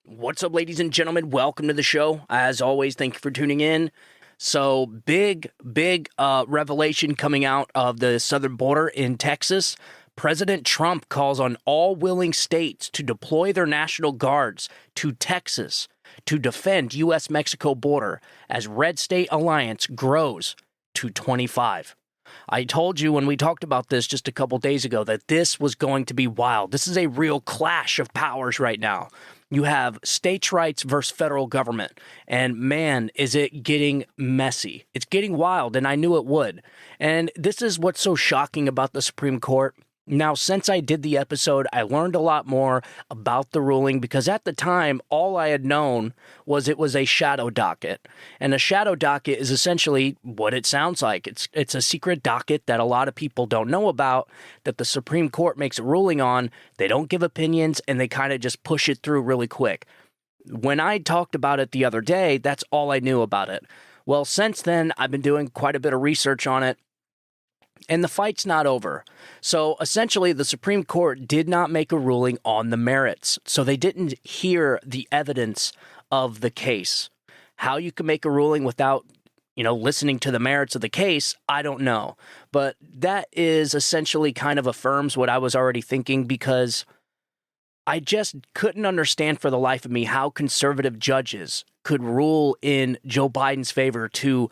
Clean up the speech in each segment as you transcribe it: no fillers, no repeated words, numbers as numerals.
What's up, ladies and gentlemen? Welcome to the show. As always, thank you for tuning in. So, big revelation coming out of the southern border in Texas. President Trump calls on all willing states to deploy their National Guards to Texas to defend U.S.-Mexico border as Red State Alliance grows to 25. I told you when we talked about this just a couple days ago that this was going to be wild. This is a real clash of powers right now. You have states' rights versus federal government, and man, is it getting messy. It's getting wild, and I knew it would. And this is what's so shocking about the Supreme Court. Now, since I did the episode, I learned a lot more about the ruling because at the time, all I had known was it was a shadow docket. And a shadow docket is essentially what it sounds like. It's a secret docket that a lot of people don't know about, that the Supreme Court makes a ruling on. They don't give opinions, and they kind of just push it through really quick. When I talked about it the other day, that's all I knew about it. Well, since then, I've been doing quite a bit of research on it. And the fight's not over. So essentially, the Supreme Court did not make a ruling on the merits. So they didn't hear the evidence of the case. How you can make a ruling without, listening to the merits of the case, I don't know. But that is essentially kind of affirms what I was already thinking because I just couldn't understand for the life of me how conservative judges could rule in Joe Biden's favor to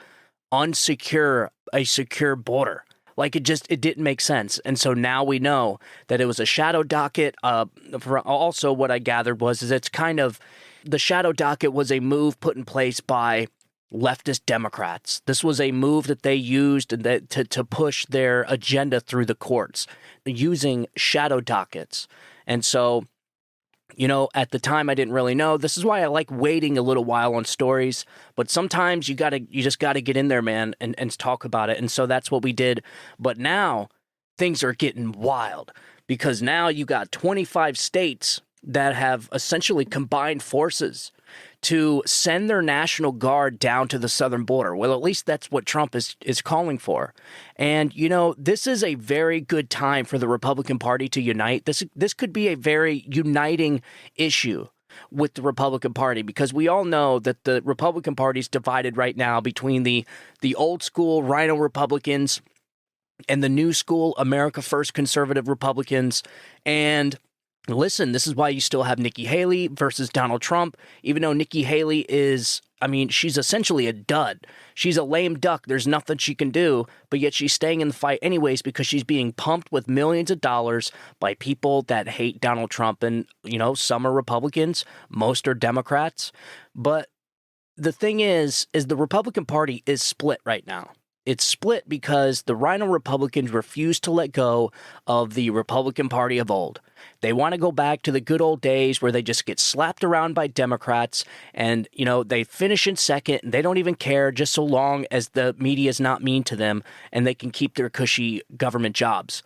unsecure a secure border. Like it didn't make sense. And so now we know that it was a shadow docket. Also what I gathered was it's kind of the shadow docket was a move put in place by leftist Democrats. This was a move that they used to push their agenda through the courts using shadow dockets. And so, at the time I didn't really know. This is why I like waiting a little while on stories. But sometimes you just gotta get in there, man, and talk about it. And so that's what we did. But now things are getting wild because now you got 25 states that have essentially combined forces to send their National Guard down to the southern border. Well, at least that's what Trump is calling for. And, this is a very good time for the Republican Party to unite. This could be a very uniting issue with the Republican Party because we all know that the Republican Party is divided right now between the old school Rhino Republicans and the new school America First conservative Republicans. And listen, this is why you still have Nikki Haley versus Donald Trump, even though Nikki Haley she's essentially a dud. She's a lame duck. There's nothing she can do, but yet she's staying in the fight anyways because she's being pumped with millions of dollars by people that hate Donald Trump. And, some are Republicans, most are Democrats. But the thing is the Republican Party is split right now. It's split because the Rhino Republicans refuse to let go of the Republican Party of old. They want to go back to the good old days where they just get slapped around by Democrats and, they finish in second and they don't even care just so long as the media is not mean to them and they can keep their cushy government jobs.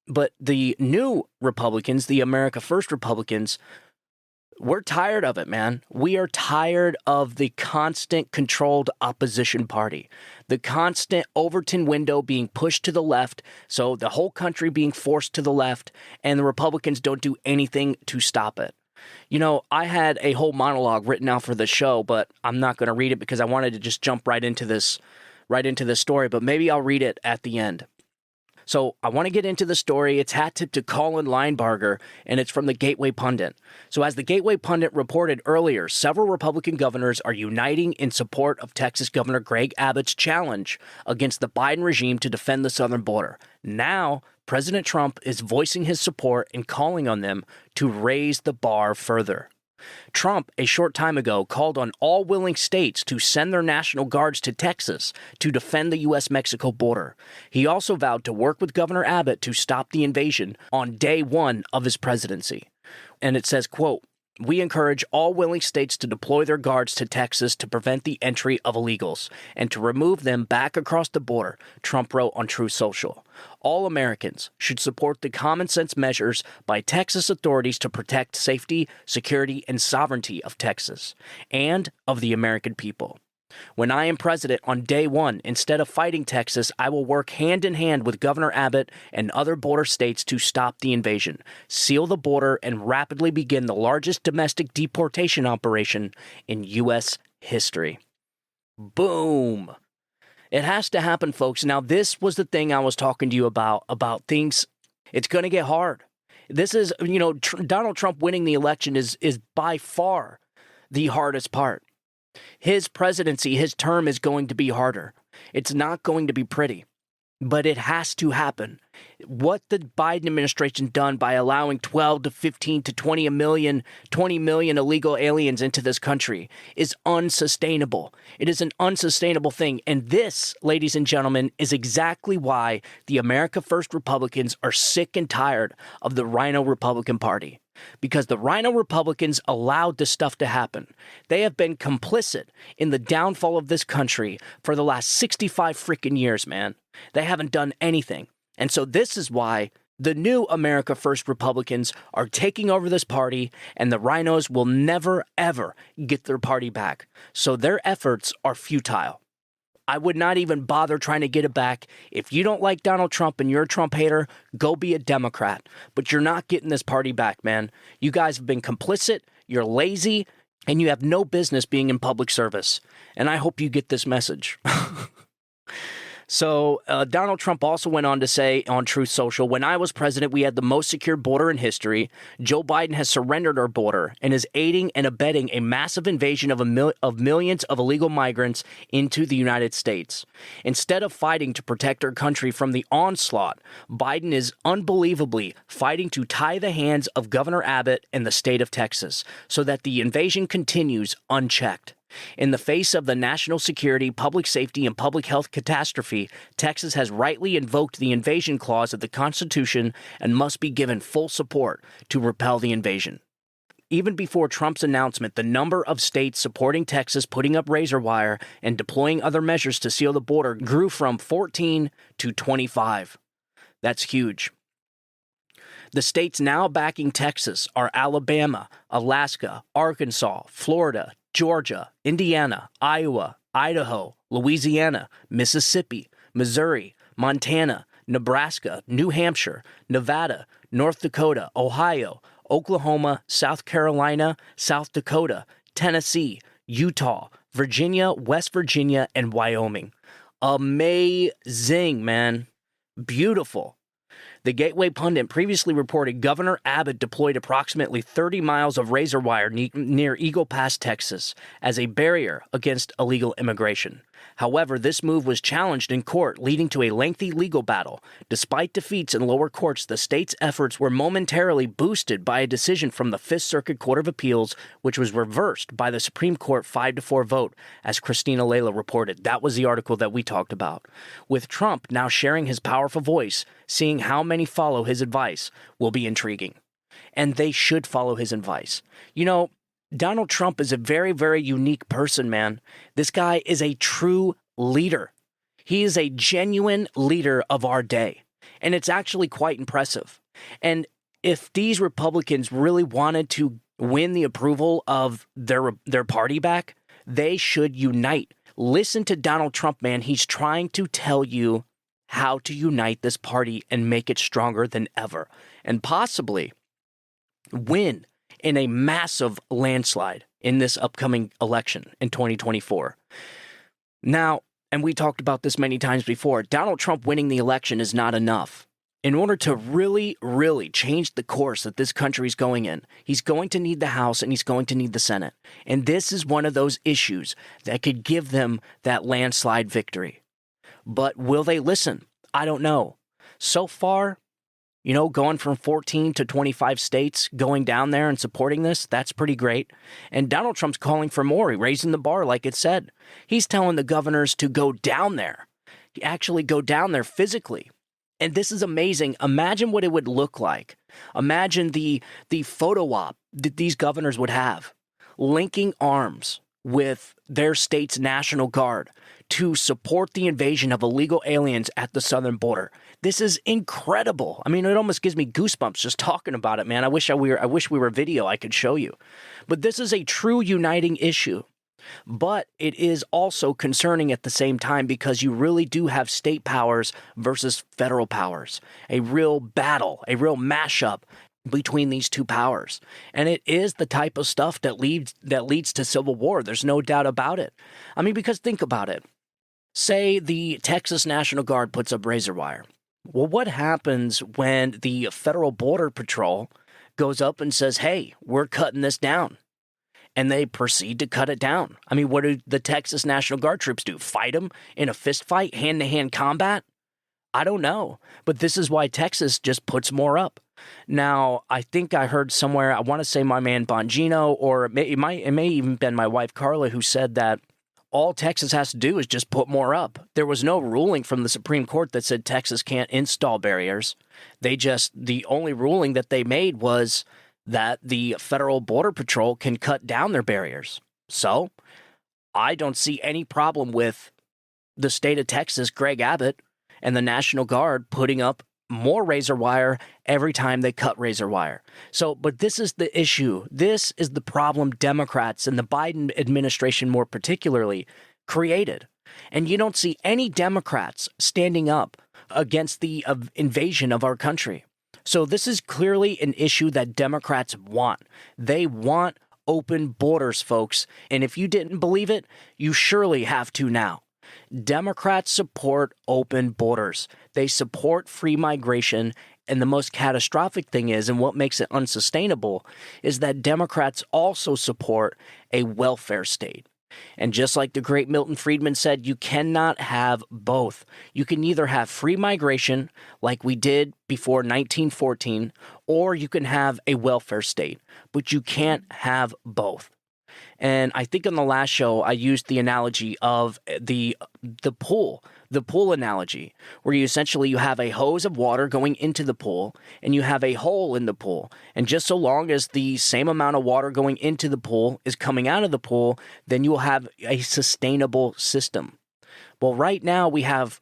But the new Republicans, the America First Republicans, we're tired of it, man. We are tired of the constant controlled opposition party, the constant Overton window being pushed to the left, so the whole country being forced to the left, and the Republicans don't do anything to stop it. I had a whole monologue written out for the show, but I'm not going to read it because I wanted to just jump right into this story, but maybe I'll read it at the end. So I want to get into the story. It's hat tip to Colin Linebarger, and it's from the Gateway Pundit. So as the Gateway Pundit reported earlier, several Republican governors are uniting in support of Texas Governor Greg Abbott's challenge against the Biden regime to defend the southern border. Now, President Trump is voicing his support and calling on them to raise the bar further. Trump, a short time ago, called on all willing states to send their National Guards to Texas to defend the U.S.-Mexico border. He also vowed to work with Governor Abbott to stop the invasion on day one of his presidency. And it says, quote, "We encourage all willing states to deploy their guards to Texas to prevent the entry of illegals and to remove them back across the border," Trump wrote on Truth Social. "All Americans should support the common sense measures by Texas authorities to protect safety, security, and sovereignty of Texas and of the American people." When I am president on day one, instead of fighting Texas, I will work hand in hand with Governor Abbott and other border states to stop the invasion, seal the border, and rapidly begin the largest domestic deportation operation in U.S. history. Boom. It has to happen, folks. Now, this was the thing I was talking to you about things. It's going to get hard. This is, Donald Trump winning the election is by far the hardest part. His presidency, his term is going to be harder. It's not going to be pretty, but it has to happen. What the Biden administration done by allowing 12 to 15 to 20 million illegal aliens into this country is unsustainable. It is an unsustainable thing. And this, ladies and gentlemen, is exactly why the America First Republicans are sick and tired of the Rhino Republican Party. Because the Rhino Republicans allowed this stuff to happen. They have been complicit in the downfall of this country for the last 65 freaking years, man. They haven't done anything. And so this is why the new America First Republicans are taking over this party, and the Rhinos will never, ever get their party back. So their efforts are futile. I would not even bother trying to get it back. If you don't like Donald Trump and you're a Trump hater, go be a Democrat. But you're not getting this party back, man. You guys have been complicit, you're lazy, and you have no business being in public service. And I hope you get this message. So Donald Trump also went on to say on Truth Social, when I was president, we had the most secure border in history. Joe Biden has surrendered our border and is aiding and abetting a massive invasion of millions of illegal migrants into the United States. Instead of fighting to protect our country from the onslaught, Biden is unbelievably fighting to tie the hands of Governor Abbott and the state of Texas so that the invasion continues unchecked. In the face of the national security, public safety, and public health catastrophe, Texas has rightly invoked the invasion clause of the Constitution and must be given full support to repel the invasion. Even before Trump's announcement, the number of states supporting Texas putting up razor wire and deploying other measures to seal the border grew from 14 to 25. That's huge. The states now backing Texas are Alabama, Alaska, Arkansas, Florida, Georgia, Indiana, Iowa, Idaho, Louisiana, Mississippi, Missouri, Montana, Nebraska, New Hampshire, Nevada, North Dakota, Ohio, Oklahoma, South Carolina, South Dakota, Tennessee, Utah, Virginia, West Virginia, and Wyoming. Amazing, man. Beautiful. The Gateway Pundit previously reported Governor Abbott deployed approximately 30 miles of razor wire near Eagle Pass, Texas, as a barrier against illegal immigration. However, this move was challenged in court, leading to a lengthy legal battle. Despite defeats in lower courts, the state's efforts were momentarily boosted by a decision from the Fifth Circuit Court of Appeals, which was reversed by the Supreme Court 5-4 vote, as Christina Layla reported. That was the article that we talked about. With Trump now sharing his powerful voice, seeing how many follow his advice will be intriguing. And they should follow his advice. You know, Donald Trump is a very, very unique person, man. This guy is a true leader. He is a genuine leader of our day. And it's actually quite impressive. And if these Republicans really wanted to win the approval of their party back, they should unite. Listen to Donald Trump, man. He's trying to tell you how to unite this party and make it stronger than ever. And possibly win in a massive landslide in this upcoming election in 2024. Now, and we talked about this many times before, Donald Trump winning the election is not enough. In order to really, really change the course that this country is going in, he's going to need the House and he's going to need the Senate. And this is one of those issues that could give them that landslide victory. But will they listen? I don't know. So far, you know, going from 14 to 25 states, going down there and supporting this, that's pretty great. And Donald Trump's calling for more, raising the bar, like it said. He's telling the governors to go down there, actually go down there physically. And this is amazing. Imagine what it would look like. Imagine the photo op that these governors would have, linking arms with their state's National Guard to support the invasion of illegal aliens at the southern border. This is incredible. I mean, it almost gives me goosebumps just talking about it, man. I wish we were video I could show you. But this is a true uniting issue. But it is also concerning at the same time because you really do have state powers versus federal powers, a real battle, a real mashup between these two powers. And it is the type of stuff that leads to civil war. There's no doubt about it. I mean, because think about it. Say the Texas National Guard puts up razor wire. Well, what happens when the Federal Border Patrol goes up and says, hey, we're cutting this down? And they proceed to cut it down. I mean, what do the Texas National Guard troops do? Fight them in a fist fight, hand-to-hand combat? I don't know. But this is why Texas just puts more up. Now, I think I heard somewhere, I want to say my man Bongino, or it may even been my wife Carla, who said that all Texas has to do is just put more up. There was no ruling from the Supreme Court that said Texas can't install barriers. The only ruling that they made was that the Federal Border Patrol can cut down their barriers. So I don't see any problem with the state of Texas, Greg Abbott, and the National Guard putting up more razor wire every time they cut razor wire. So, but this is the issue. This is the problem Democrats and the Biden administration more particularly created. And you don't see any Democrats standing up against the invasion of our country. So this is clearly an issue that Democrats want. They want open borders, folks. And if you didn't believe it, you surely have to now. Democrats support open borders. They support free migration. And the most catastrophic thing is, and what makes it unsustainable, is that Democrats also support a welfare state. And just like the great Milton Friedman said, you cannot have both. You can either have free migration like we did before 1914, or you can have a welfare state, but you can't have both. And I think on the last show, I used the analogy of the pool analogy, where you have a hose of water going into the pool and you have a hole in the pool. And just so long as the same amount of water going into the pool is coming out of the pool, then you will have a sustainable system. Well, right now we have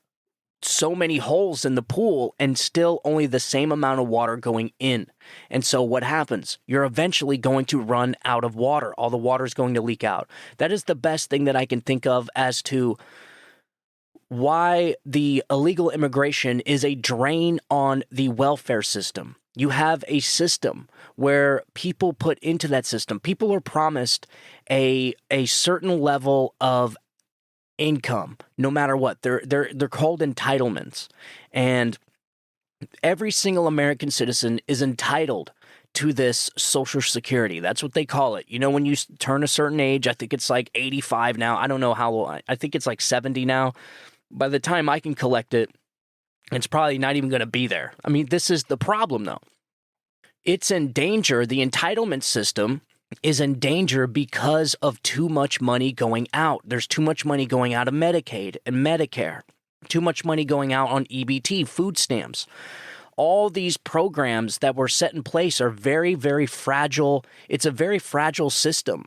so many holes in the pool and still only the same amount of water going in. And so what happens? You're eventually going to run out of water. All the water is going to leak out. That is the best thing that I can think of as to why the illegal immigration is a drain on the welfare system. You have a system where people put into that system, people are promised a certain level of income, no matter what. They're called entitlements. And every single American citizen is entitled to this Social Security. That's what they call it. You know, when you turn a certain age, I think it's like 85 now. I don't know how old. I think it's like 70 now. By the time I can collect it, it's probably not even going to be there. I mean, this is the problem, though. It's in danger. The entitlement system is in danger because of too much money going out. There's too much money going out of Medicaid and Medicare. Too much money going out on EBT, food stamps. All these programs that were set in place are very, very fragile. It's a very fragile system.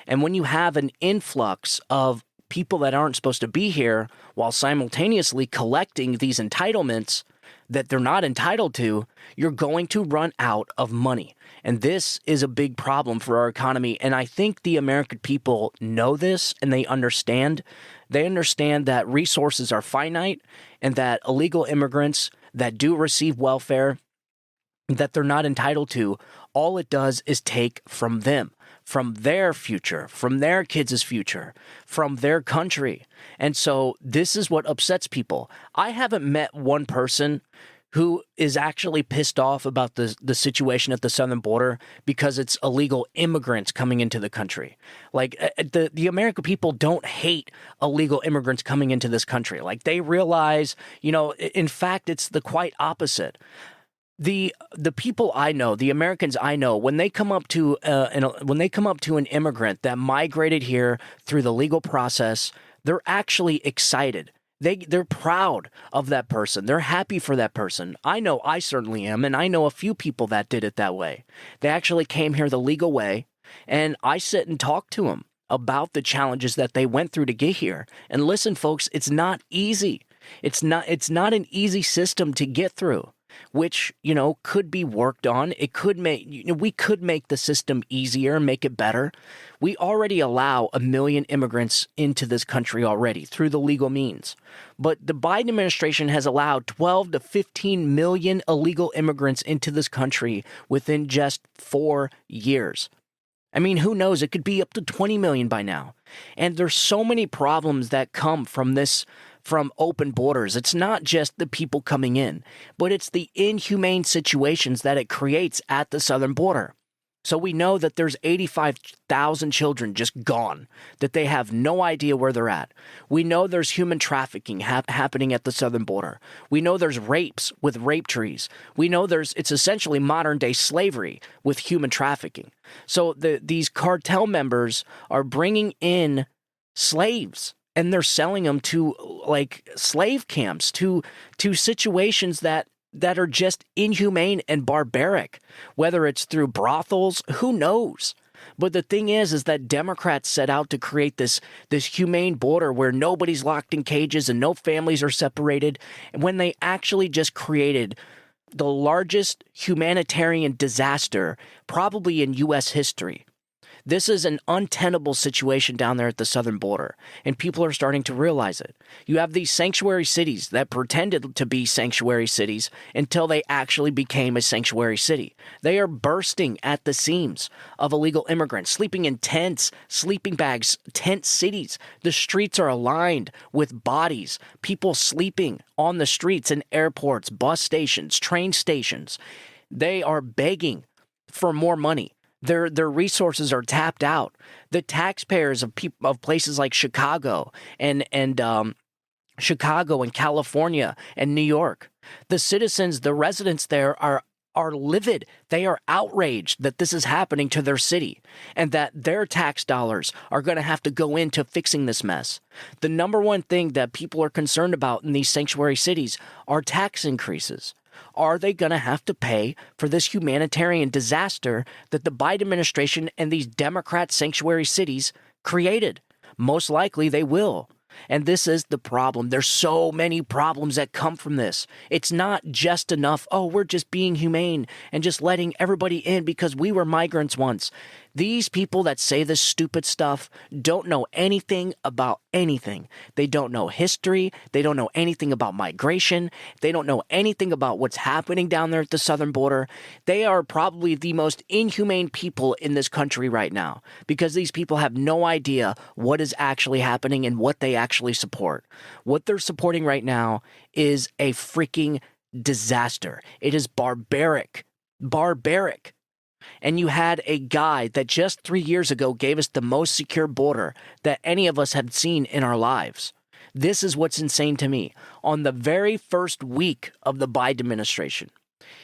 And when you have an influx of people that aren't supposed to be here while simultaneously collecting these entitlements that they're not entitled to, you're going to run out of money. And this is a big problem for our economy. And I think the American people know this and they understand. They understand that resources are finite and that illegal immigrants that do receive welfare that they're not entitled to, all it does is take from them, from their future, from their kids' future, from their country. And so this is what upsets people. I haven't met one person who is actually pissed off about the situation at the southern border because it's illegal immigrants coming into the country. Like the American people don't hate illegal immigrants coming into this country. Like they realize, you know, in fact, it's the quite opposite. The people I know, the Americans I know, when they come up to an immigrant that migrated here through the legal process, they're actually excited. They're proud of that person. They're happy for that person. I know I certainly am, and I know a few people that did it that way. They actually came here the legal way, and I sit and talk to them about the challenges that they went through to get here. And listen, folks, it's not easy. It's not an easy system to get through. which, could be worked on. It could make, we could make the system easier, make it better. We already allow 1 million immigrants into this country already through the legal means. But the Biden administration has allowed 12 to 15 million illegal immigrants into this country within just 4 years. I mean, who knows? It could be up to 20 million by now. And there's so many problems that come from open borders. It's not just the people coming in, but it's the inhumane situations that it creates at the southern border. So we know that there's 85,000 children just gone, that they have no idea where they're at. We know there's human trafficking happening at the southern border. We know there's rapes with rape trees. We know it's essentially modern day slavery with human trafficking. So these cartel members are bringing in slaves, and they're selling them to like slave camps, to situations that are just inhumane and barbaric, whether it's through brothels, who knows? But the thing is that Democrats set out to create this humane border where nobody's locked in cages and no families are separated, when they actually just created the largest humanitarian disaster probably in U.S. history. This is an untenable situation down there at the southern border, and people are starting to realize it. You have these sanctuary cities that pretended to be sanctuary cities until they actually became a sanctuary city. They are bursting at the seams of illegal immigrants, sleeping in tents, sleeping bags, tent cities. The streets are aligned with bodies, people sleeping on the streets in airports, bus stations, train stations. They are begging for more money. Their resources are tapped out. The taxpayers of places like Chicago and California and New York, the citizens, the residents there are livid. They are outraged that this is happening to their city and that their tax dollars are going to have to go into fixing this mess. The number one thing that people are concerned about in these sanctuary cities are tax increases. Are they going to have to pay for this humanitarian disaster that the Biden administration and these Democrat sanctuary cities created? Most likely they will. And this is the problem. There's so many problems that come from this. It's not just enough, we're just being humane and just letting everybody in because we were migrants once. These people that say this stupid stuff don't know anything about anything. They don't know history. They don't know anything about migration. They don't know anything about what's happening down there at the southern border. They are probably the most inhumane people in this country right now because these people have no idea what is actually happening and what they actually support. What they're supporting right now is a freaking disaster. It is barbaric. Barbaric. And you had a guy that just 3 years ago gave us the most secure border that any of us had seen in our lives. This is what's insane to me. On the very first week of the Biden administration,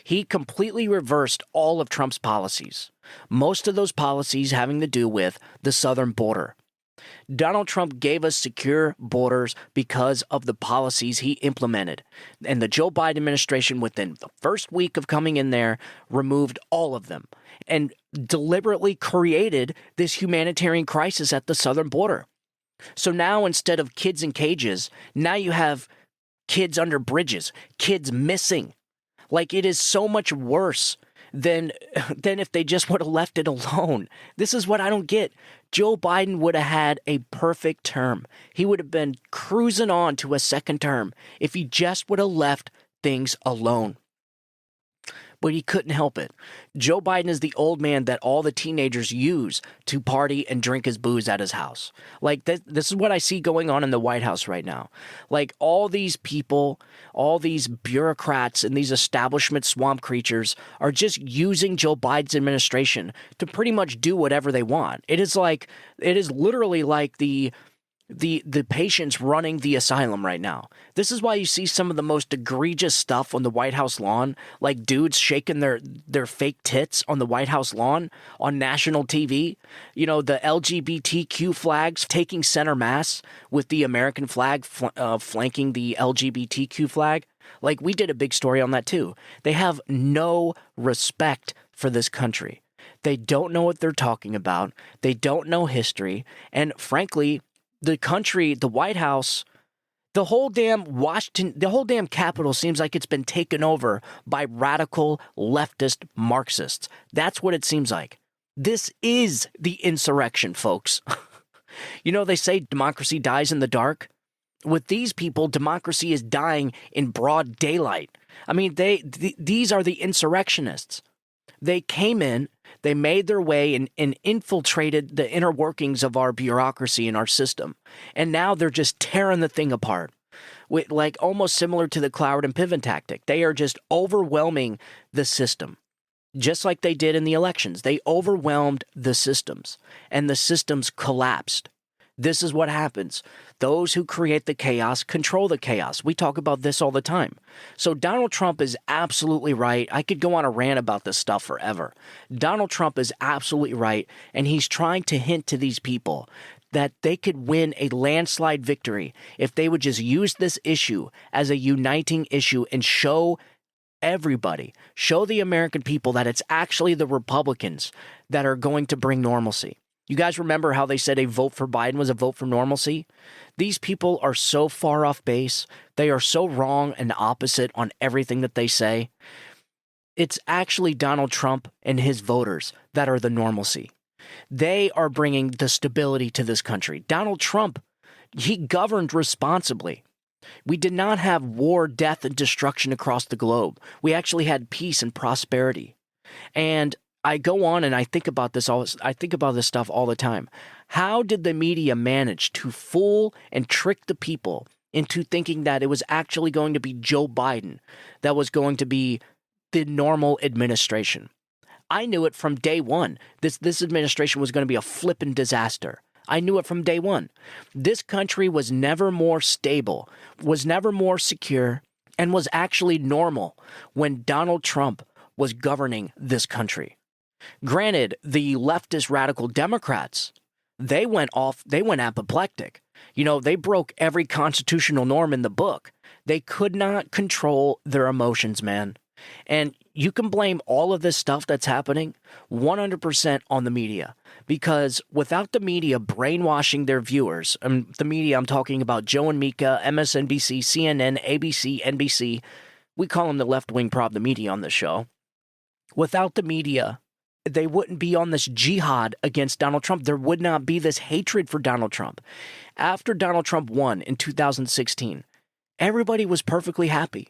he completely reversed all of Trump's policies. Most of those policies having to do with the southern border. Donald Trump gave us secure borders because of the policies he implemented. And the Joe Biden administration, within the first week of coming in there, removed all of them and deliberately created this humanitarian crisis at the southern border. So now instead of kids in cages, now you have kids under bridges, kids missing. Like, it is so much worse than if they just would have left it alone. This is what I don't get. Joe Biden would have had a perfect term. He would have been cruising on to a second term if he just would have left things alone. But he couldn't help it. Joe Biden is the old man that all the teenagers use to party and drink his booze at his house. Like, this is what I see going on in the White House right now. Like, all these people, all these bureaucrats and these establishment swamp creatures are just using Joe Biden's administration to pretty much do whatever they want. It is literally like the patients running the asylum right now. This is why you see some of the most egregious stuff on the White House lawn, like dudes shaking their fake tits on the White House lawn on national TV. You know, the LGBTQ flags taking center mass with the American flag flanking the LGBTQ flag. Like, we did a big story on that too. They have no respect for this country. They don't know what they're talking about. They don't know history. And frankly, the country, the White House, The whole damn Washington, the whole damn Capitol seems like it's been taken over by radical leftist Marxists. That's what it seems like. This is the insurrection, folks. You know, they say democracy dies in the dark. With these people, democracy is dying in broad daylight. I mean, these are the insurrectionists. They came in, they made their way and infiltrated the inner workings of our bureaucracy and our system. And now they're just tearing the thing apart. With, like, almost similar to the Cloward and Piven tactic. They are just overwhelming the system. Just like they did in the elections. They overwhelmed the systems. And the systems collapsed. This is what happens. Those who create the chaos control the chaos. We talk about this all the time. So Donald Trump is absolutely right. I could go on a rant about this stuff forever. Donald Trump is absolutely right, and he's trying to hint to these people that they could win a landslide victory if they would just use this issue as a uniting issue and show everybody, show the American people that it's actually the Republicans that are going to bring normalcy. You guys remember how they said a vote for Biden was a vote for normalcy? These people are so far off base. They are so wrong and opposite on everything that they say. It's actually Donald Trump and his voters that are the normalcy. They are bringing the stability to this country. Donald Trump, he governed responsibly. We did not have war, death, and destruction across the globe. We actually had peace and prosperity. And I go on and I think about this stuff all the time. How did the media manage to fool and trick the people into thinking that it was actually going to be Joe Biden that was going to be the normal administration? I knew it from day one. This administration was going to be a flippin' disaster. I knew it from day one. This country was never more stable, was never more secure, and was actually normal when Donald Trump was governing this country. Granted, the leftist radical Democrats, they went apoplectic. You know, they broke every constitutional norm in the book. They could not control their emotions, man. And you can blame all of this stuff that's happening 100% on the media. Because without the media brainwashing their viewers, the media, I'm talking about Joe and Mika, MSNBC, CNN, ABC, NBC, we call them the left-wing the media on this show. Without the media, they wouldn't be on this jihad against Donald Trump. There would not be this hatred for Donald Trump. After Donald Trump won in 2016, everybody was perfectly happy.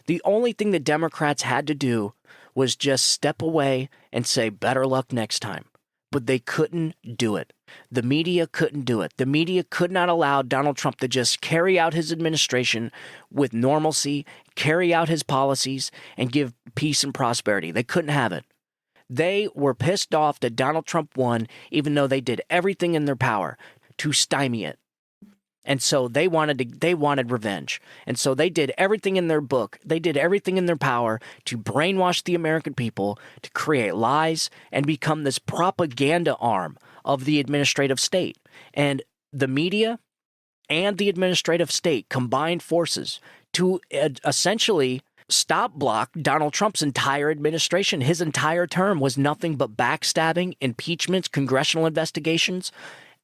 The only thing the Democrats had to do was just step away and say, better luck next time. But they couldn't do it. The media couldn't do it. The media could not allow Donald Trump to just carry out his administration with normalcy, carry out his policies, and give peace and prosperity. They couldn't have it. They were pissed off that Donald Trump won, even though they did everything in their power to stymie it. And so they wanted revenge. And so they did everything in their book. They did everything in their power to brainwash the American people, to create lies, and become this propaganda arm of the administrative state. And the media and the administrative state combined forces to essentially stop-block Donald Trump's entire administration. His entire term was nothing but backstabbing, impeachments, congressional investigations,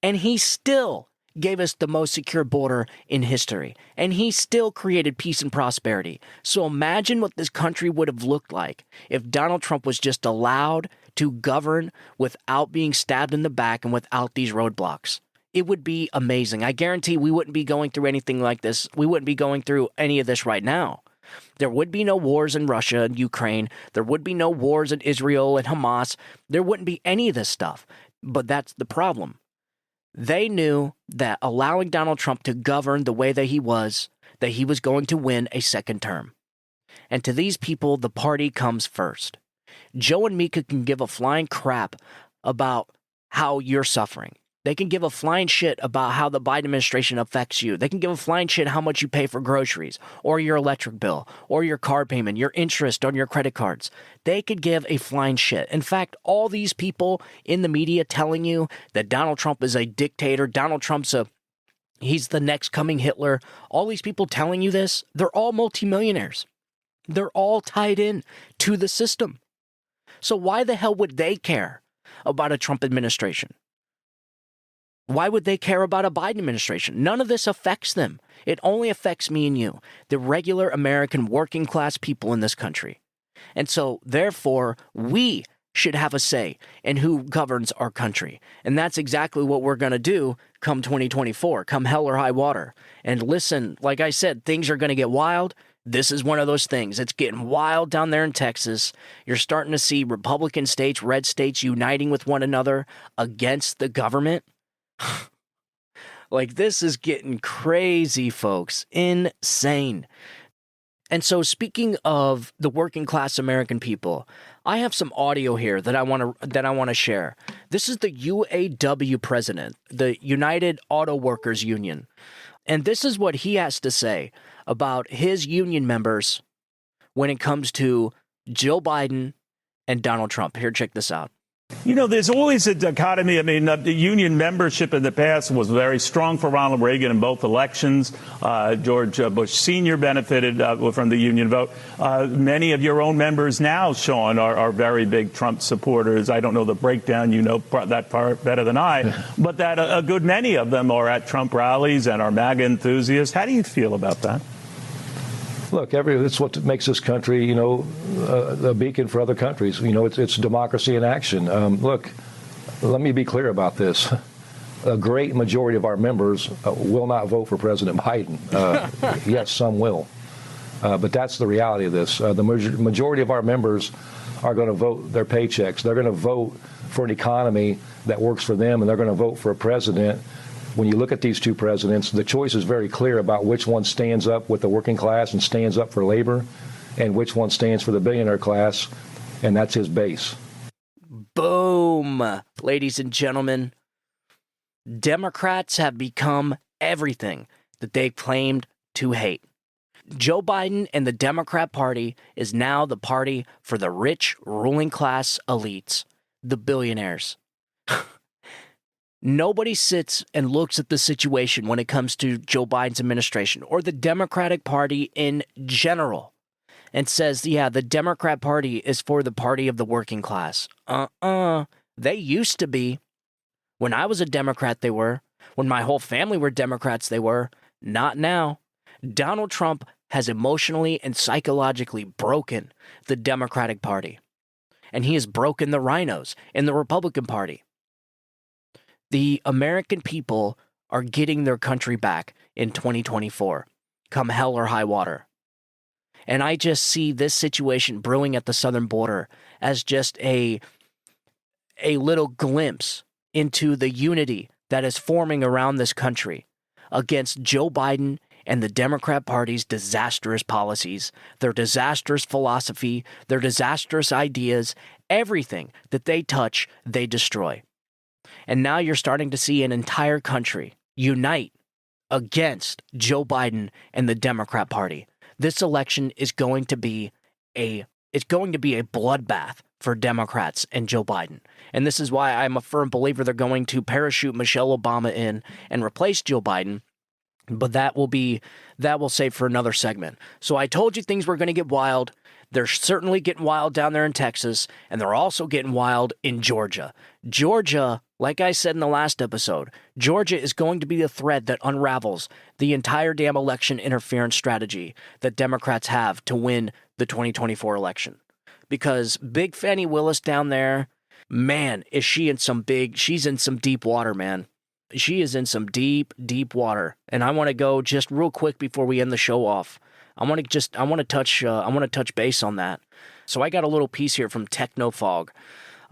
and he still gave us the most secure border in history, and he still created peace and prosperity. So imagine what this country would have looked like if Donald Trump was just allowed to govern without being stabbed in the back and without these roadblocks. It would be amazing. I guarantee we wouldn't be going through anything like this. We wouldn't be going through any of this right now. There would be no wars in Russia and Ukraine. There would be no wars in Israel and Hamas. There wouldn't be any of this stuff. But that's the problem. They knew that allowing Donald Trump to govern the way that he was going to win a second term. And to these people, the party comes first. Joe and Mika can give a flying crap about how you're suffering. They can give a flying shit about how the Biden administration affects you. They can give a flying shit how much you pay for groceries, or your electric bill, or your car payment, your interest on your credit cards. They could give a flying shit. In fact, all these people in the media telling you that Donald Trump is a dictator, Donald Trump's he's the next coming Hitler, all these people telling you this, they're all multimillionaires. They're all tied in to the system. So why the hell would they care about a Trump administration? Why would they care about a Biden administration? None of this affects them. It only affects me and you, the regular American working class people in this country. And so, therefore, we should have a say in who governs our country. And that's exactly what we're going to do come 2024, come hell or high water. And listen, like I said, things are going to get wild. This is one of those things. It's getting wild down there in Texas. You're starting to see Republican states, red states uniting with one another against the government. Like, this is getting crazy, folks. Insane. And so, speaking of the working class American people, I have some audio here that I want to share. This is the UAW president, the United Auto Workers Union. And this is what he has to say about his union members when it comes to Joe Biden and Donald Trump. Here, check this out. You know, there's always a dichotomy. I mean, the union membership in the past was very strong for Ronald Reagan in both elections. George Bush Sr. benefited from the union vote. Many of your own members now, Sean, are very big Trump supporters. I don't know the breakdown. You know that part better than I. But that a good many of them are at Trump rallies and are MAGA enthusiasts. How do you feel about that? Look, it's what makes this country, you know, a beacon for other countries. You know, it's democracy in action. Look, let me be clear about this. A great majority of our members will not vote for President Biden. Yes, some will. But that's the reality of this. The majority of our members are going to vote their paychecks. They're going to vote for an economy that works for them, and they're going to vote for a president. When you look at these two presidents, the choice is very clear about which one stands up with the working class and stands up for labor, and which one stands for the billionaire class, and that's his base. Boom, ladies and gentlemen. Democrats have become everything that they claimed to hate. Joe Biden and the Democrat Party is now the party for the rich ruling class elites, the billionaires. Nobody sits and looks at the situation when it comes to Joe Biden's administration or the Democratic Party in general and says, yeah, the Democrat Party is for the party of the working class. They used to be. When I was a Democrat, they were. When my whole family were Democrats, they were. Not now. Donald Trump has emotionally and psychologically broken the Democratic Party. And he has broken the rhinos in the Republican Party. The American people are getting their country back in 2024, come hell or high water. And I just see this situation brewing at the southern border as just a little glimpse into the unity that is forming around this country against Joe Biden and the Democrat Party's disastrous policies, their disastrous philosophy, their disastrous ideas, everything that they touch, they destroy. And now you're starting to see an entire country unite against Joe Biden and the Democrat Party. This election is going to be a bloodbath for Democrats and Joe Biden. And this is why I'm a firm believer they're going to parachute Michelle Obama in and replace Joe Biden. But that will save for another segment. So I told you things were going to get wild. They're certainly getting wild down there in Texas, and they're also getting wild in Georgia. Georgia, like I said in the last episode, Georgia is going to be the thread that unravels the entire damn election interference strategy that Democrats have to win the 2024 election. Because Big Fani Willis down there, man, she's in some deep water, man. She is in some deep, deep water. And I want to go just real quick before we end the show off. I want to touch base on that. So I got a little piece here from Technofog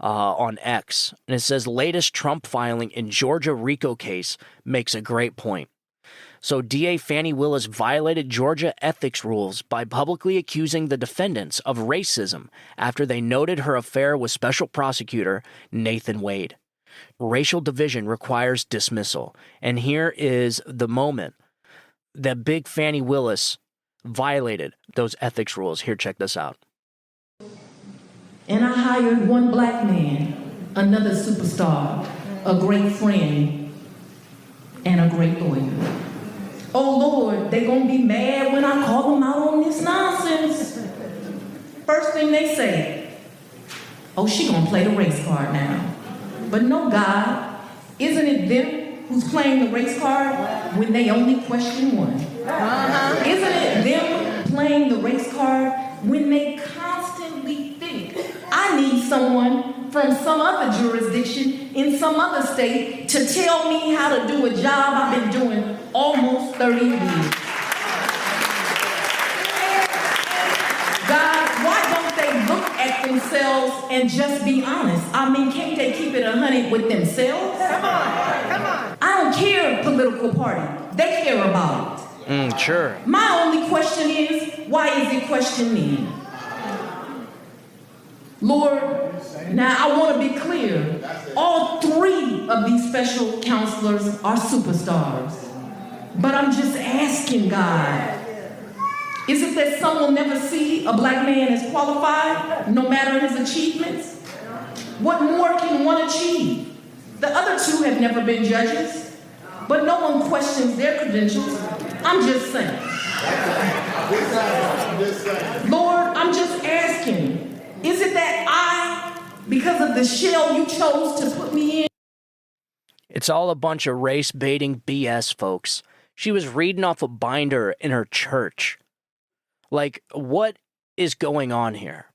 on X, and it says latest Trump filing in Georgia RICO case makes a great point. So DA Fani Willis violated Georgia ethics rules by publicly accusing the defendants of racism after they noted her affair with special prosecutor Nathan Wade. Racial division requires dismissal. And here is the moment that Big Fani Willis violated those ethics rules. Here, check this out. And I hired one black man, another superstar, a great friend, and a great lawyer. Oh Lord, they gonna be mad when I call them out on this nonsense. First thing they say, oh, she gonna play the race card now. But no, God, isn't it them who's playing the race card when they only question one? Isn't it them playing the race card when they constantly think, I need someone from some other jurisdiction in some other state to tell me how to do a job I've been doing almost 30 years? God, why don't they look at themselves and just be honest? I mean, can't they keep it 100 with themselves? Come on. I don't care political party. They care about it. Sure. My only question is, why is it question me? Lord, now I want to be clear. All three of these special counselors are superstars. But I'm just asking God, is it that some will never see a black man as qualified, no matter his achievements? What more can one achieve? The other two have never been judges, but no one questions their credentials. I'm just saying. Lord, I'm just asking, is it that because of the shell you chose to put me in? It's all a bunch of race-baiting BS, folks. She was reading off a binder in her church. Like, what is going on here?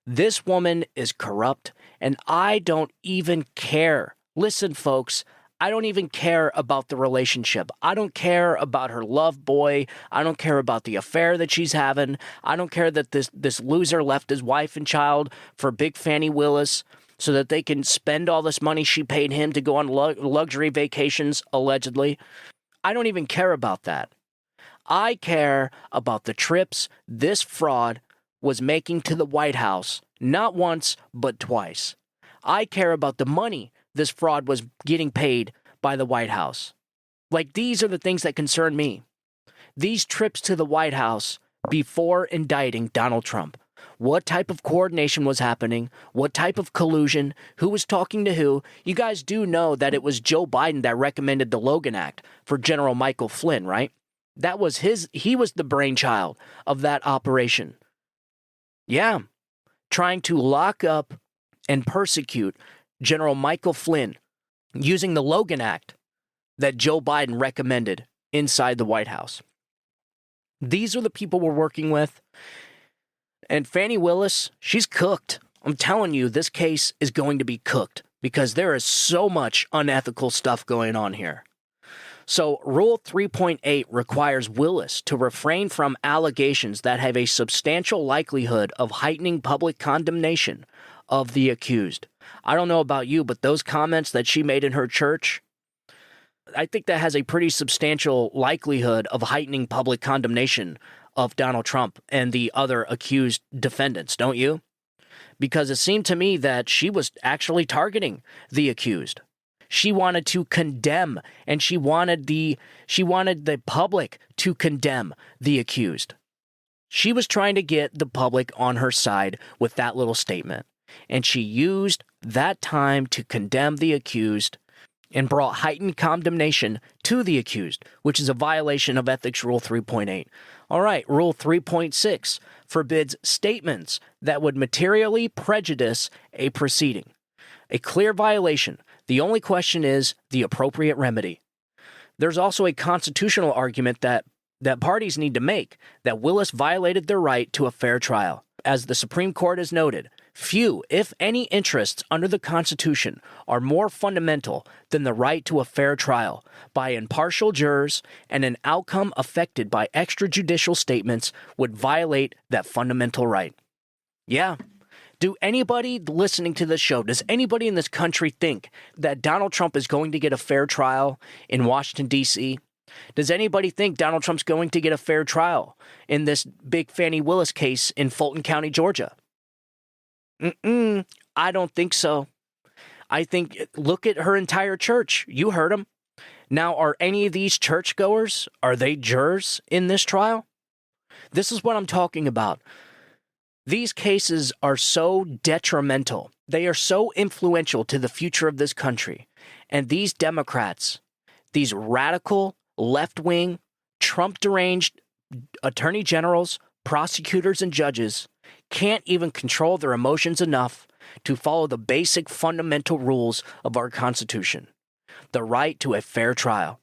This woman is corrupt, and I don't even care. Listen, folks, I don't even care about the relationship. I don't care about her love boy. I don't care about the affair that she's having. I don't care that this loser left his wife and child for big Fani Willis so that they can spend all this money she paid him to go on luxury vacations, allegedly. I don't even care about that. I care about the trips this fraud was making to the White House, not once, but twice. I care about the money this fraud was getting paid by the White House. Like, these are the things that concern me. These trips to the White House before indicting Donald Trump. What type of coordination was happening? What type of collusion? Who was talking to who? You guys do know that it was Joe Biden that recommended the Logan Act for General Michael Flynn, right? That was he was the brainchild of that operation. Yeah, trying to lock up and persecute General Michael Flynn using the Logan Act that Joe Biden recommended inside the White House. These are the people we're working with. And Fani Willis, she's cooked. I'm telling you, this case is going to be cooked because there is so much unethical stuff going on here. So Rule 3.8 requires Willis to refrain from allegations that have a substantial likelihood of heightening public condemnation of the accused. I don't know about you, but those comments that she made in her church, I think that has a pretty substantial likelihood of heightening public condemnation of Donald Trump and the other accused defendants, don't you? Because it seemed to me that she was actually targeting the accused. She wanted to condemn, and she wanted the public to condemn the accused. She was trying to get the public on her side with that little statement, and she used that time to condemn the accused and brought heightened condemnation to the accused, which is a violation of Ethics Rule 3.8. All right, Rule 3.6 forbids statements that would materially prejudice a proceeding. A clear violation. The only question is the appropriate remedy. There's also a constitutional argument that parties need to make that Willis violated their right to a fair trial. As the Supreme Court has noted, few, if any, interests under the Constitution are more fundamental than the right to a fair trial by impartial jurors, and an outcome affected by extrajudicial statements would violate that fundamental right. Yeah. Do anybody listening to this show, does anybody in this country think that Donald Trump is going to get a fair trial in Washington, D.C.? Does anybody think Donald Trump's going to get a fair trial in this big Fani Willis case in Fulton County, Georgia? I don't think so. I think, look at her entire church. You heard them. Now, are any of these churchgoers, are they jurors in this trial? This is what I'm talking about. These cases are so detrimental. They are so influential to the future of this country. And these Democrats, these radical, left-wing, Trump-deranged attorney generals, prosecutors, and judges can't even control their emotions enough to follow the basic fundamental rules of our Constitution. the right to a fair trial.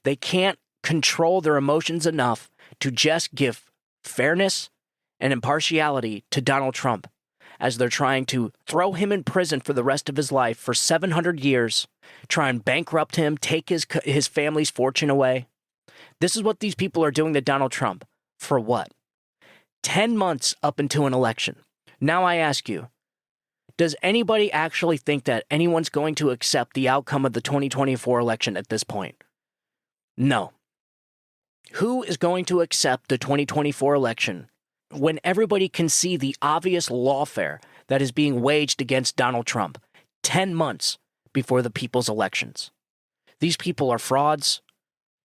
They can't control their emotions enough to just give fairness and impartiality to Donald Trump as they're trying to throw him in prison for the rest of his life for 700 years, try and bankrupt him, take his family's fortune away. This is what these people are doing to Donald Trump. For what? 10 months up into an election. Now I ask you, does anybody actually think that anyone's going to accept the outcome of the 2024 election at this point? No. Who is going to accept the 2024 election when everybody can see the obvious lawfare that is being waged against Donald Trump 10 months before the people's elections? These people are frauds.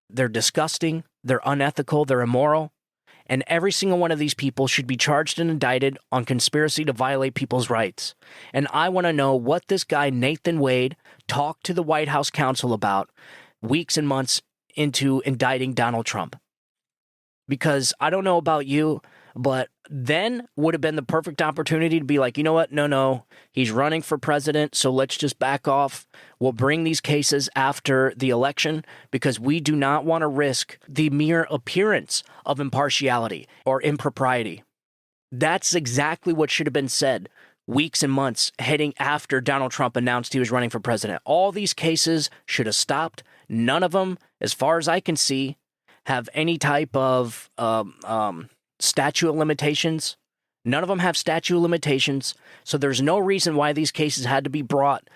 They're disgusting. They're unethical. They're immoral. And every single one of these people should be charged and indicted on conspiracy to violate people's rights. And I want to know what this guy, Nathan Wade, talked to the White House counsel about weeks and months into indicting Donald Trump. Because I don't know about you, but then would have been the perfect opportunity to be like, you know what? No, he's running for president, so let's just back off. We'll bring these cases after the election because we do not want to risk the mere appearance of impartiality or impropriety. That's exactly what should have been said weeks and months heading after Donald Trump announced he was running for president. All these cases should have stopped. None of them, as far as I can see, have any type of statute of limitations. None of them have statute of limitations. So there's no reason why these cases had to be brought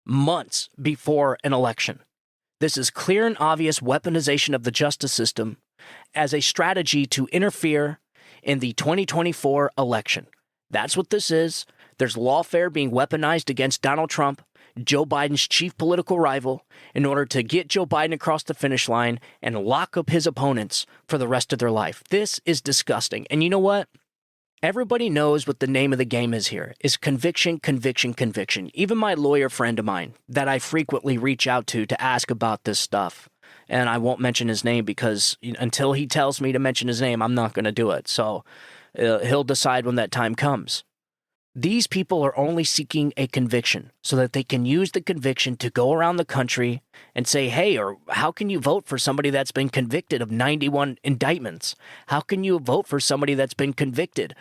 months before an election. This is clear and obvious weaponization of the justice system as a strategy to interfere in the 2024 election. That's what this is. There's lawfare being weaponized against Donald Trump, Joe Biden's chief political rival, in order to get Joe Biden across the finish line and lock up his opponents for the rest of their life. This is disgusting. And you know what? Everybody knows what the name of the game is here, is conviction, conviction, conviction. Even my lawyer friend of mine that I frequently reach out to ask about this stuff, and I won't mention his name because until he tells me to mention his name, I'm not going to do it. So he'll decide when that time comes. These people are only seeking a conviction so that they can use the conviction to go around the country and say, hey, or how can you vote for somebody that's been convicted of 91 indictments? How can you vote for somebody that's been convicted?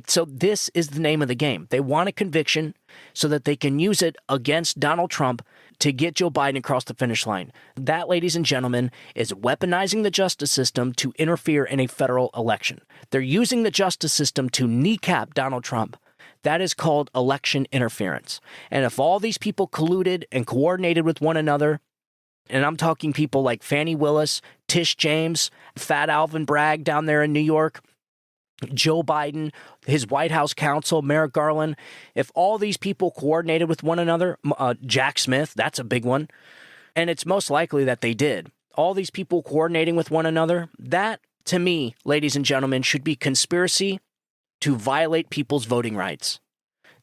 So this is the name of the game. They want a conviction so that they can use it against Donald Trump to get Joe Biden across the finish line. That, ladies and gentlemen, is weaponizing the justice system to interfere in a federal election. They're using the justice system to kneecap Donald Trump. That is called election interference. And if all these people colluded and coordinated with one another, and I'm talking people like Fani Willis, Tish James, Fat Alvin Bragg down there in New York, Joe Biden, his White House counsel, Merrick Garland, if all these people coordinated with one another, Jack Smith, that's a big one, and it's most likely that they did. All these people coordinating with one another, that, to me, ladies and gentlemen, should be conspiracy to violate people's voting rights.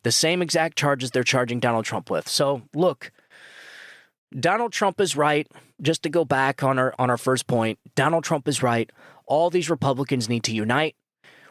The same exact charges they're charging Donald Trump with. So, look, Donald Trump is right. Just to go back on our first point, Donald Trump is right. All these Republicans need to unite.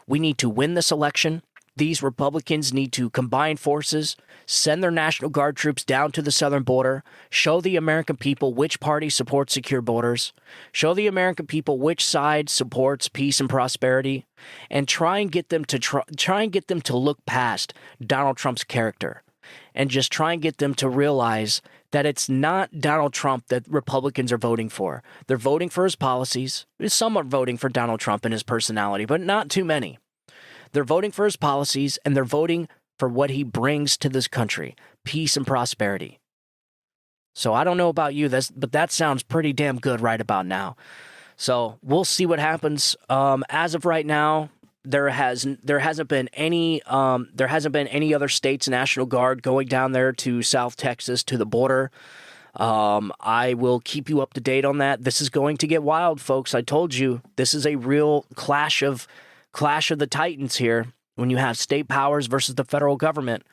We need to win this election. These Republicans need to combine forces, send their National Guard troops down to the southern border, show the American people which party supports secure borders, show the American people which side supports peace and prosperity, and try and get them to look past Donald Trump's character, and just try and get them to realize that it's not Donald Trump that Republicans are voting for. They're voting for his policies. Some are voting for Donald Trump and his personality, but not too many. They're voting for his policies, and they're voting for what he brings to this country, peace and prosperity. So I don't know about you, but that sounds pretty damn good right about now. So we'll see what happens. As of right now, there hasn't been any other state's National Guard going down there to South Texas to the border. I will keep you up to date on that. This is going to get wild, folks. I told you this is a real clash of the titans here when you have state powers versus the federal government.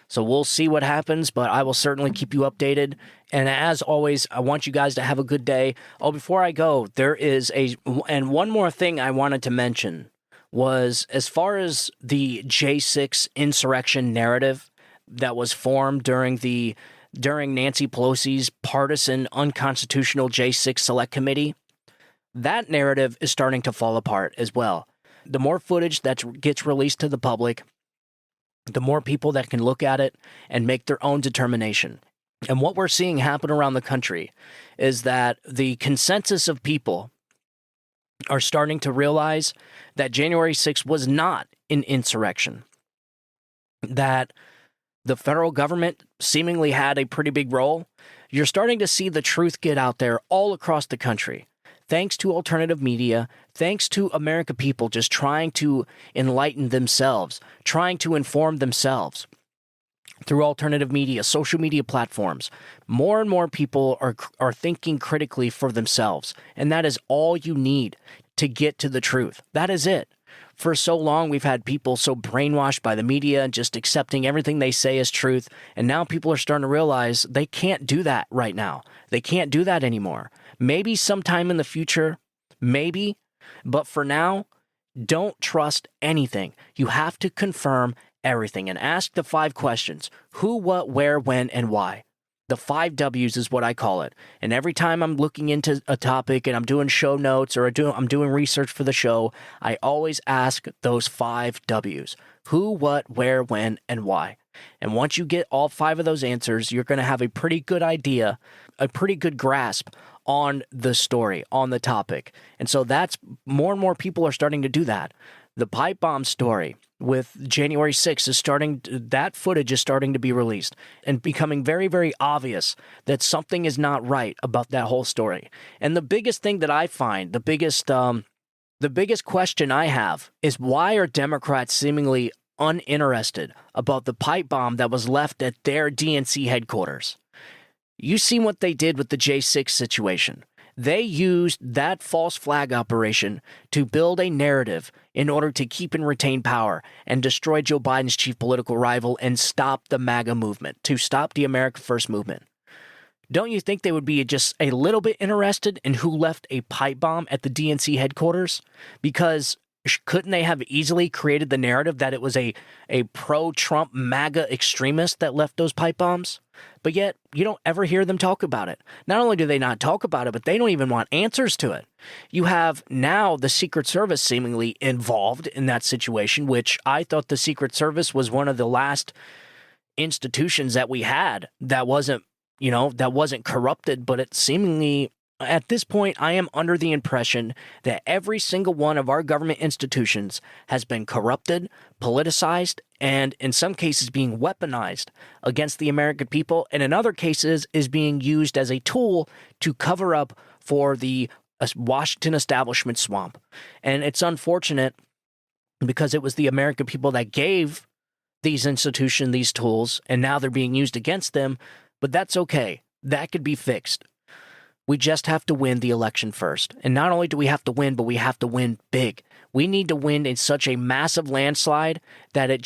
So we'll see what happens, but I will certainly keep you updated. And as always, I want you guys to have a good day. Oh, before I go, and one more thing I wanted to mention was as far as the J6 insurrection narrative that was formed during the during Nancy Pelosi's partisan unconstitutional J6 Select Committee, that narrative is starting to fall apart as well. The more footage that gets released to the public, the more people that can look at it and make their own determination. And what we're seeing happen around the country is that the consensus of people are starting to realize that January 6th was not an insurrection, that the federal government seemingly had a pretty big role. You're starting to see the truth get out there all across the country, thanks to alternative media, thanks to American people just trying to enlighten themselves, trying to inform themselves through alternative media, social media platforms. More and more people are thinking critically for themselves, and that is all you need to get to the truth. That is it. For so long, we've had people so brainwashed by the media and just accepting everything they say as truth, and now people are starting to realize they can't do that right now. They can't do that anymore. Maybe sometime in the future, maybe, but for now, don't trust anything. You have to confirm everything and ask the 5 questions: who, what, where, when, and why. The 5 W's is what I call it. And every time I'm looking into a topic and I'm doing show notes or I'm doing research for the show, I always ask those 5 W's: who, what, where, when, and why. And once you get all 5 of those answers, you're going to have a pretty good idea, a pretty good grasp on the story, on the topic. And so that's more and more people are starting to do that. The pipe bomb story with January 6th that footage is starting to be released and becoming very, very obvious that something is not right about that whole story. And the biggest thing that I find, the biggest question I have is, why are Democrats seemingly uninterested about the pipe bomb that was left at their DNC headquarters? You see what they did with the J6 situation. They used that false flag operation to build a narrative in order to keep and retain power and destroy Joe Biden's chief political rival and stop the MAGA movement, to stop the America First movement. Don't you think they would be just a little bit interested in who left a pipe bomb at the DNC headquarters? Because couldn't they have easily created the narrative that it was a pro-Trump MAGA extremist that left those pipe bombs? But yet, you don't ever hear them talk about it. Not only do they not talk about it, but they don't even want answers to it. You have now the Secret Service seemingly involved in that situation, which I thought the Secret Service was one of the last institutions that we had that wasn't corrupted, but it seemingly, at this point, I am under the impression that every single one of our government institutions has been corrupted, politicized, and in some cases being weaponized against the American people, and in other cases is being used as a tool to cover up for the Washington establishment swamp. And it's unfortunate because it was the American people that gave these institutions these tools, and now they're being used against them, but that's okay. That could be fixed. We just have to win the election first. And not only do we have to win, but we have to win big. We need to win in such a massive landslide that it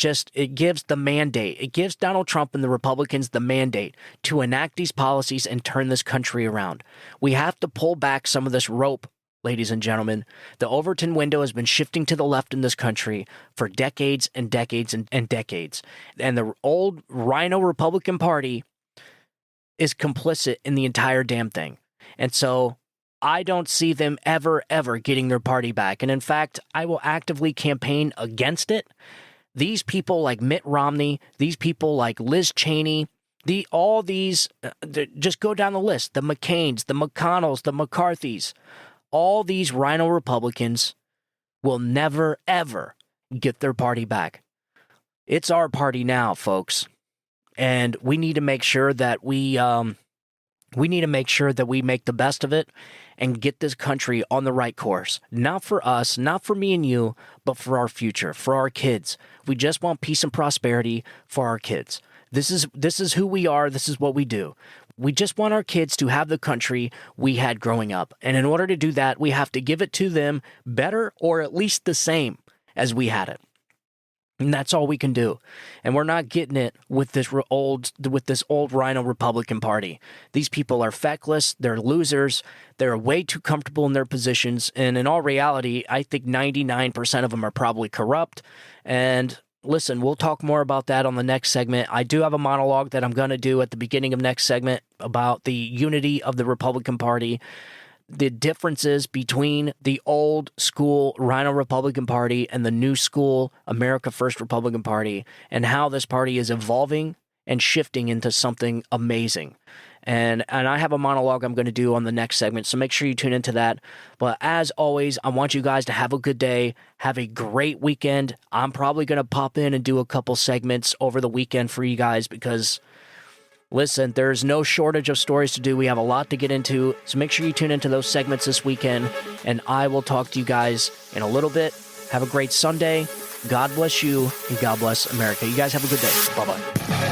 gives the mandate. It gives Donald Trump and the Republicans the mandate to enact these policies and turn this country around. We have to pull back some of this rope, ladies and gentlemen. The Overton window has been shifting to the left in this country for decades and decades and decades. And the old Rhino Republican Party is complicit in the entire damn thing. And so I don't see them ever getting their party back. And in fact, I will actively campaign against it. These people like Mitt Romney, these people like Liz Cheney, all these, just go down the list, the McCains, the McConnells, the McCarthys, all these Rhino Republicans will never, ever get their party back. It's our party now, folks. And we need to make sure that we make the best of it and get this country on the right course. Not for us, not for me and you, but for our future, for our kids. We just want peace and prosperity for our kids. This is who we are. This is what we do. We just want our kids to have the country we had growing up. And in order to do that, we have to give it to them better or at least the same as we had it. And that's all we can do. And we're not getting it with this old Rhino Republican Party. These people are feckless. They're losers. They're way too comfortable in their positions. And in all reality, I think 99% of them are probably corrupt. And listen, we'll talk more about that on the next segment. I do have a monologue that I'm going to do at the beginning of next segment about the unity of the Republican Party, the differences between the old school Rhino Republican Party and the new school America First Republican Party, and how this party is evolving and shifting into something amazing. And I have a monologue I'm going to do on the next segment, so make sure you tune into that. But as always, I want you guys to have a good day, have a great weekend. I'm probably going to pop in and do a couple segments over the weekend for you guys because, listen, there's no shortage of stories to do. We have a lot to get into, so make sure you tune into those segments this weekend, and I will talk to you guys in a little bit. Have a great Sunday. God bless you, and God bless America. You guys have a good day. Bye-bye.